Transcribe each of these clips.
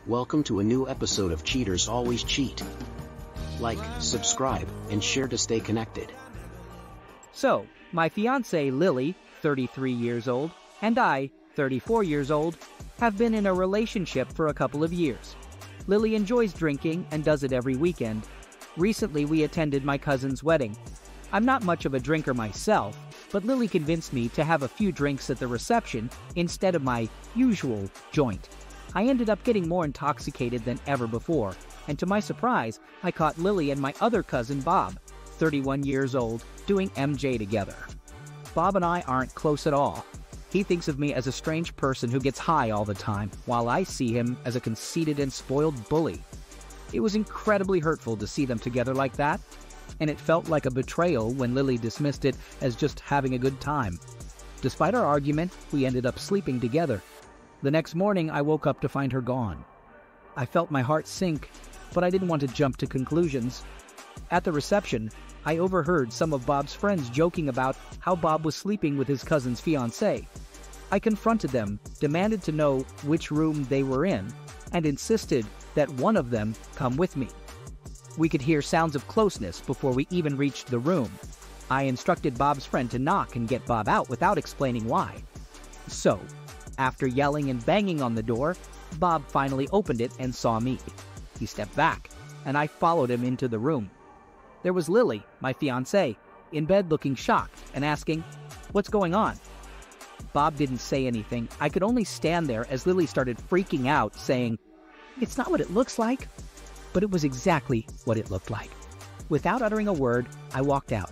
Welcome to a new episode of Cheaters Always Cheat. Like, subscribe, and share to stay connected. So, my fiancée Lily, 33 years old, and I, 34 years old, have been in a relationship for a couple of years. Lily enjoys drinking and does it every weekend. Recently, we attended my cousin's wedding. I'm not much of a drinker myself, but Lily convinced me to have a few drinks at the reception instead of my usual joint. I ended up getting more intoxicated than ever before, and to my surprise, I caught Lily and my other cousin Bob, 31 years old, doing MJ together. Bob and I aren't close at all. He thinks of me as a strange person who gets high all the time, while I see him as a conceited and spoiled bully. It was incredibly hurtful to see them together like that, and it felt like a betrayal when Lily dismissed it as just having a good time. Despite our argument, we ended up sleeping together. The next morning, I woke up to find her gone. I felt my heart sink, but I didn't want to jump to conclusions. At the reception, I overheard some of Bob's friends joking about how Bob was sleeping with his cousin's fiancée. I confronted them, demanded to know which room they were in, and insisted that one of them come with me. We could hear sounds of closeness before we even reached the room. I instructed Bob's friend to knock and get Bob out without explaining why. So, after yelling and banging on the door, Bob finally opened it and saw me. He stepped back, and I followed him into the room. There was Lily, my fiancée, in bed looking shocked and asking, "What's going on?" Bob didn't say anything. I could only stand there as Lily started freaking out, saying, "It's not what it looks like." But it was exactly what it looked like. Without uttering a word, I walked out.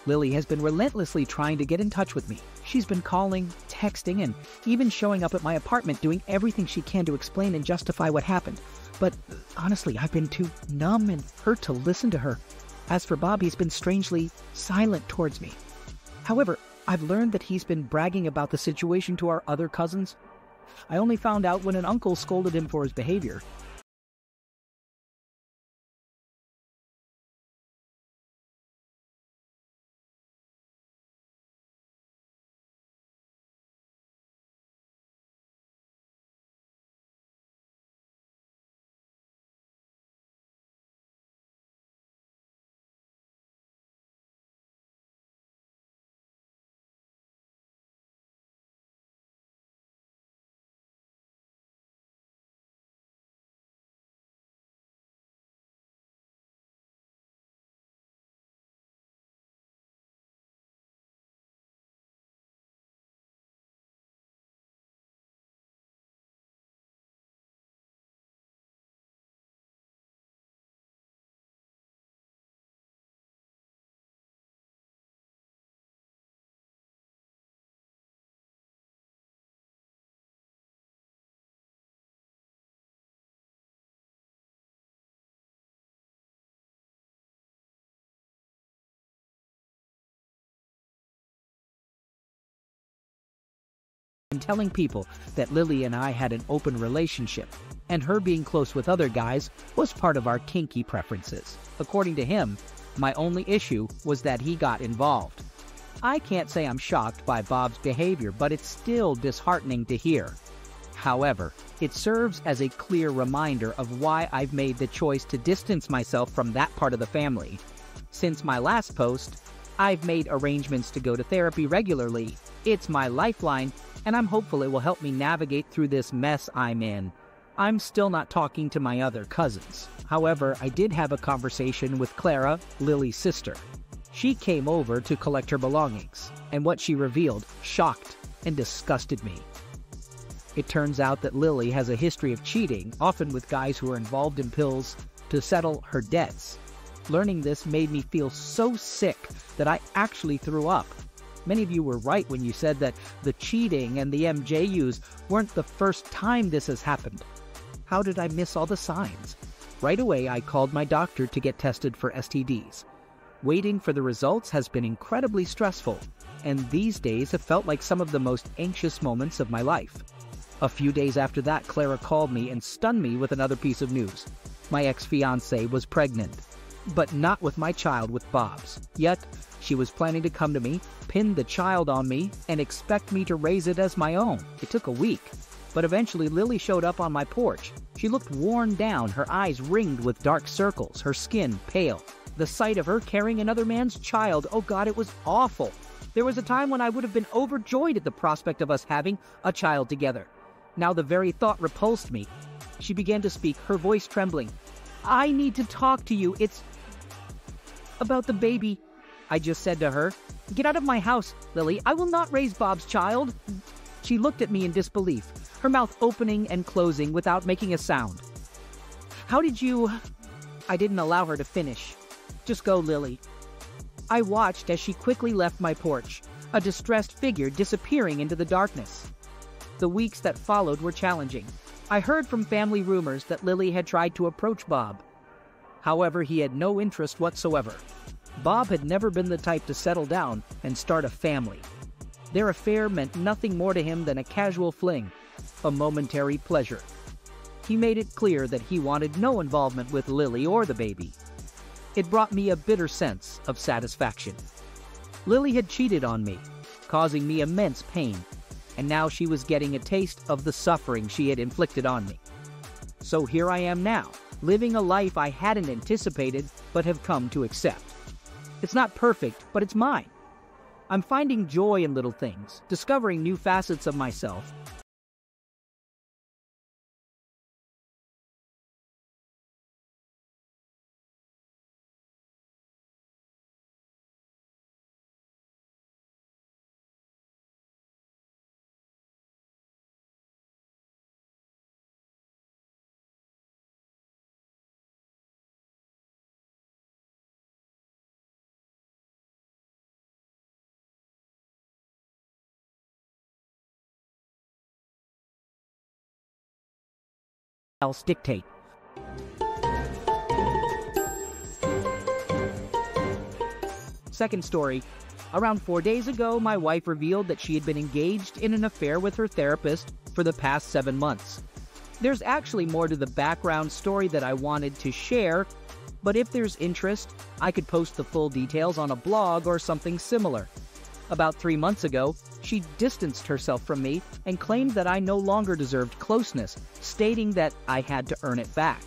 Lily has been relentlessly trying to get in touch with me. She's been calling, texting, and even showing up at my apartment doing everything she can to explain and justify what happened. But honestly, I've been too numb and hurt to listen to her. As for Bob, he's been strangely silent towards me. However, I've learned that he's been bragging about the situation to our other cousins. I only found out when an uncle scolded him for his behavior. And telling people that Lily and I had an open relationship, and her being close with other guys was part of our kinky preferences. According to him, my only issue was that he got involved. I can't say I'm shocked by Bob's behavior, but it's still disheartening to hear. However, it serves as a clear reminder of why I've made the choice to distance myself from that part of the family. Since my last post, I've made arrangements to go to therapy regularly. It's my lifeline, and I'm hopeful it will help me navigate through this mess I'm in. I'm still not talking to my other cousins. However, I did have a conversation with Clara, Lily's sister. She came over to collect her belongings, and what she revealed shocked and disgusted me. It turns out that Lily has a history of cheating, often with guys who are involved in pills, to settle her debts. Learning this made me feel so sick that I actually threw up. Many of you were right when you said that the cheating and the MJUs weren't the first time this has happened. How did I miss all the signs? Right away, I called my doctor to get tested for STDs. Waiting for the results has been incredibly stressful, and these days have felt like some of the most anxious moments of my life. A few days after that, Clara called me and stunned me with another piece of news. My ex-fiancée was pregnant, but not with my child, with Bob's. Yet, she was planning to come to me, pin the child on me, and expect me to raise it as my own. It took a week, but eventually Lily showed up on my porch. She looked worn down, her eyes ringed with dark circles, her skin pale. The sight of her carrying another man's child, oh God, it was awful. There was a time when I would have been overjoyed at the prospect of us having a child together. Now the very thought repulsed me. She began to speak, her voice trembling. "I need to talk to you. It's about the baby," I just said to her. "Get out of my house, Lily. I will not raise Bob's child." She looked at me in disbelief, her mouth opening and closing without making a sound. "How did you—" I didn't allow her to finish. "Just go, Lily." I watched as she quickly left my porch, a distressed figure disappearing into the darkness. The weeks that followed were challenging. I heard from family rumors that Lily had tried to approach Bob. However, he had no interest whatsoever. Bob had never been the type to settle down and start a family. Their affair meant nothing more to him than a casual fling, a momentary pleasure. He made it clear that he wanted no involvement with Lily or the baby. It brought me a bitter sense of satisfaction. Lily had cheated on me, causing me immense pain, and now she was getting a taste of the suffering she had inflicted on me. So here I am now, living a life I hadn't anticipated but have come to accept. It's not perfect, but it's mine. I'm finding joy in little things, discovering new facets of myself, else dictate. Second story. Around 4 days ago, my wife revealed that she had been engaged in an affair with her therapist for the past 7 months. There's actually more to the background story that I wanted to share, but if there's interest, I could post the full details on a blog or something similar. About 3 months ago, she distanced herself from me and claimed that I no longer deserved closeness, stating that I had to earn it back.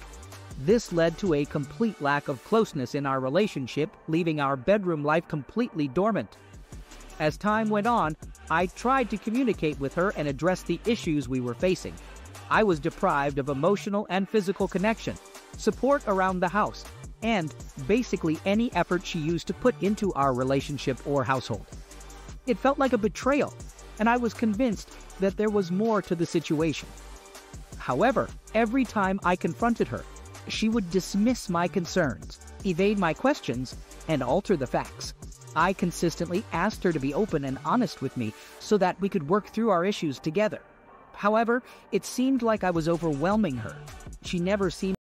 This led to a complete lack of closeness in our relationship, leaving our bedroom life completely dormant. As time went on, I tried to communicate with her and address the issues we were facing. I was deprived of emotional and physical connection, support around the house, and basically any effort she used to put into our relationship or household. It felt like a betrayal, and I was convinced that there was more to the situation. However, every time I confronted her, she would dismiss my concerns, evade my questions, and alter the facts. I consistently asked her to be open and honest with me so that we could work through our issues together. However, it seemed like I was overwhelming her. She never seemed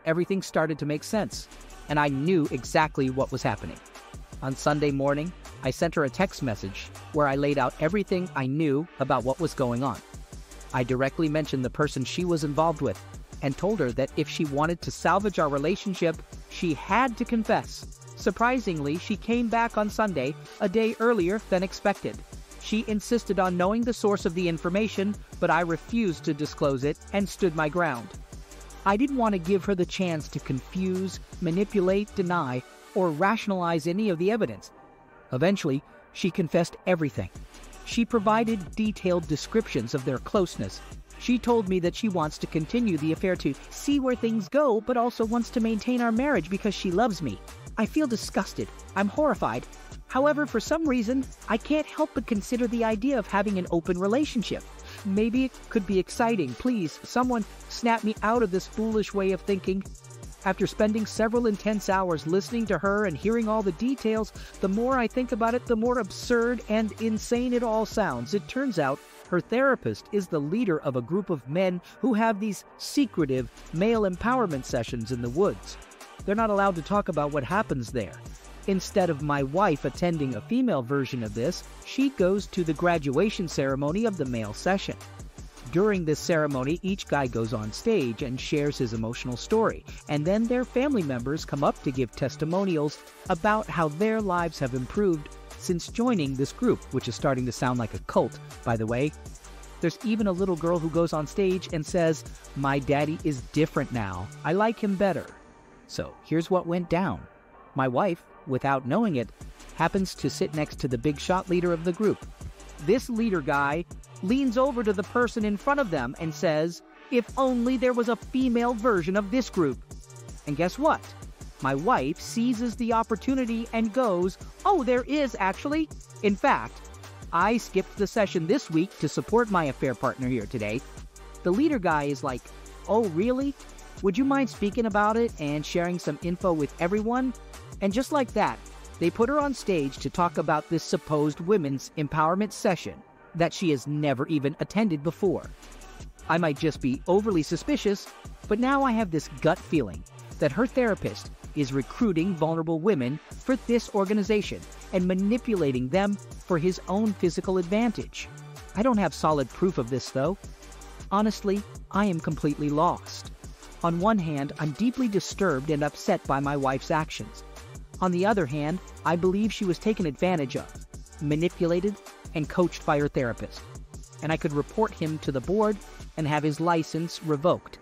everything started to make sense, and I knew exactly what was happening. On Sunday morning, I sent her a text message where I laid out everything I knew about what was going on. I directly mentioned the person she was involved with and told her that if she wanted to salvage our relationship, she had to confess. Surprisingly, she came back on Sunday, a day earlier than expected. She insisted on knowing the source of the information, but I refused to disclose it and stood my ground. I didn't want to give her the chance to confuse, manipulate, deny, or rationalize any of the evidence. Eventually, she confessed everything. She provided detailed descriptions of their closeness. She told me that she wants to continue the affair to see where things go, but also wants to maintain our marriage because she loves me. I feel disgusted. I'm horrified. However, for some reason, I can't help but consider the idea of having an open relationship. Maybe it could be exciting. Please, someone snap me out of this foolish way of thinking. After spending several intense hours listening to her and hearing all the details, the more I think about it, the more absurd and insane it all sounds. It turns out her therapist is the leader of a group of men who have these secretive male empowerment sessions in the woods. They're not allowed to talk about what happens there. Instead of my wife attending a female version of this, she goes to the graduation ceremony of the male session. During this ceremony, each guy goes on stage and shares his emotional story, and then their family members come up to give testimonials about how their lives have improved since joining this group, which is starting to sound like a cult, by the way. There's even a little girl who goes on stage and says, "My daddy is different now. I like him better." So here's what went down. My wife, without knowing it, happens to sit next to the big shot leader of the group. This leader guy leans over to the person in front of them and says, "If only there was a female version of this group." And guess what? My wife seizes the opportunity and goes, "Oh, there is actually. In fact, I skipped the session this week to support my affair partner here today." The leader guy is like, "Oh, really? Would you mind speaking about it and sharing some info with everyone?" And just like that, they put her on stage to talk about this supposed women's empowerment session that she has never even attended before. I might just be overly suspicious, but now I have this gut feeling that her therapist is recruiting vulnerable women for this organization and manipulating them for his own physical advantage. I don't have solid proof of this, though. Honestly, I am completely lost. On one hand, I'm deeply disturbed and upset by my wife's actions. On the other hand, I believe she was taken advantage of, manipulated, and coached by her therapist, and I could report him to the board and have his license revoked.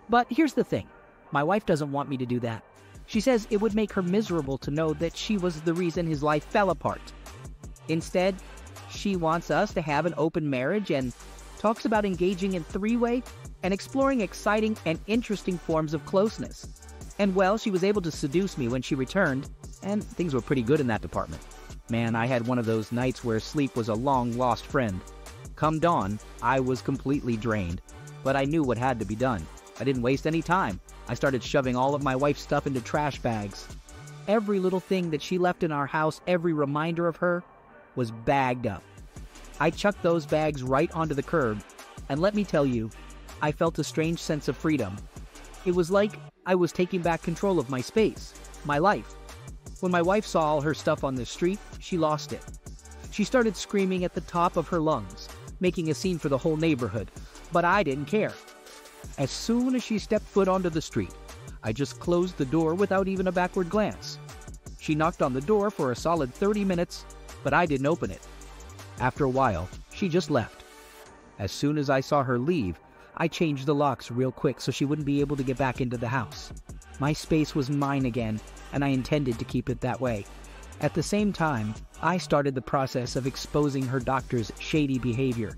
But here's the thing. My wife doesn't want me to do that. She says it would make her miserable to know that she was the reason his life fell apart. Instead, she wants us to have an open marriage and talks about engaging in three-way and exploring exciting and interesting forms of closeness. And well, she was able to seduce me when she returned, and things were pretty good in that department. Man, I had one of those nights where sleep was a long-lost friend. Come dawn, I was completely drained, but I knew what had to be done. I didn't waste any time. I started shoving all of my wife's stuff into trash bags. Every little thing that she left in our house, every reminder of her, was bagged up. I chucked those bags right onto the curb, and let me tell you, I felt a strange sense of freedom. It was like I was taking back control of my space, my life. When my wife saw all her stuff on the street, she lost it. She started screaming at the top of her lungs, making a scene for the whole neighborhood, but I didn't care. As soon as she stepped foot onto the street, I just closed the door without even a backward glance. She knocked on the door for a solid 30 minutes, but I didn't open it. After a while, she just left. As soon as I saw her leave, I changed the locks real quick so she wouldn't be able to get back into the house. My space was mine again, and I intended to keep it that way. At the same time, I started the process of exposing her doctor's shady behavior.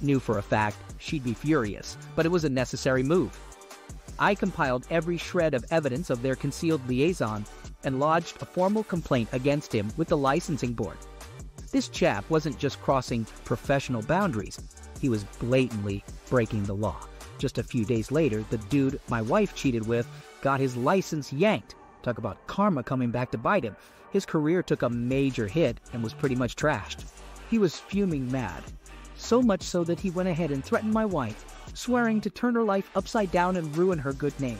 Knew for a fact she'd be furious, but it was a necessary move. I compiled every shred of evidence of their concealed liaison and lodged a formal complaint against him with the licensing board. This chap wasn't just crossing professional boundaries, he was blatantly breaking the law. Just a few days later, the dude my wife cheated with got his license yanked. Talk about karma coming back to bite him. His career took a major hit and was pretty much trashed. He was fuming mad. So much so that he went ahead and threatened my wife, swearing to turn her life upside down and ruin her good name.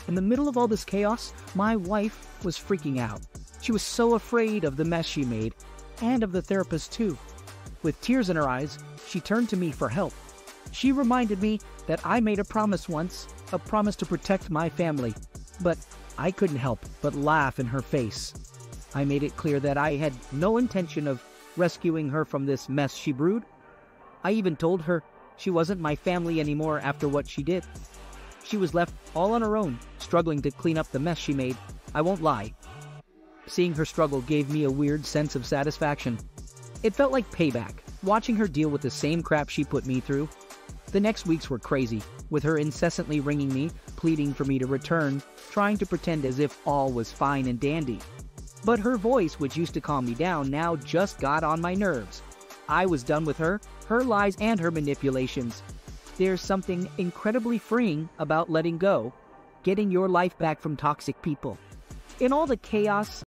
In the middle of all this chaos, my wife was freaking out. She was so afraid of the mess she made, and of the therapist too. With tears in her eyes, she turned to me for help. She reminded me that I made a promise once, a promise to protect my family. But I couldn't help but laugh in her face. I made it clear that I had no intention of rescuing her from this mess she brewed. I even told her she wasn't my family anymore after what she did. She was left all on her own, struggling to clean up the mess she made. I won't lie. Seeing her struggle gave me a weird sense of satisfaction. It felt like payback, watching her deal with the same crap she put me through. The next weeks were crazy, with her incessantly ringing me, pleading for me to return, trying to pretend as if all was fine and dandy. But her voice, which used to calm me down, now just got on my nerves. I was done with her lies and her manipulations. There's something incredibly freeing about letting go, getting your life back from toxic people. In all the chaos,